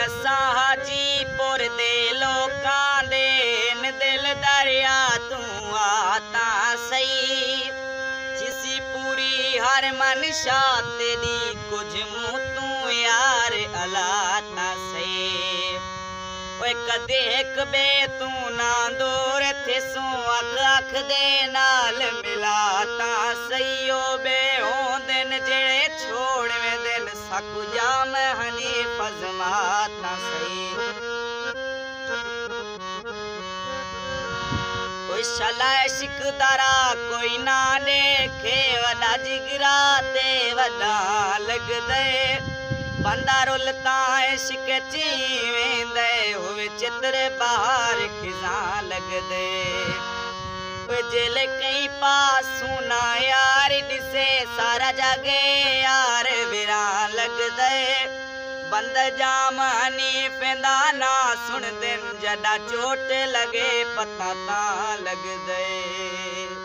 असा हाजीपुर दे लोकां दे दिल दरिया तू आता सही जिसी पूरी हर मनशा तेरी कुछ मुँह तू यार अलाता सही ओए कदे एक बे तू ना दूर थे सो अख अख दे नाल मिलाता सही ओ बे हो दिन जेड़े छोड़ में दिन सकु जाम हनी फजमाता सही कोई शलाए शिकदारा कोई ना देखे वदा जिगरा ते वदा लग दे बंदा रुलता इश्क चीवेंदे हुए चित्र बाहर खिजा लग दे जेल कई पासू ना यार दिसे सारा जागे यार विरा लग दे बंद जाम हनी फेंदा ना सुन दिन जदा चोट लगे पता ता लग दे।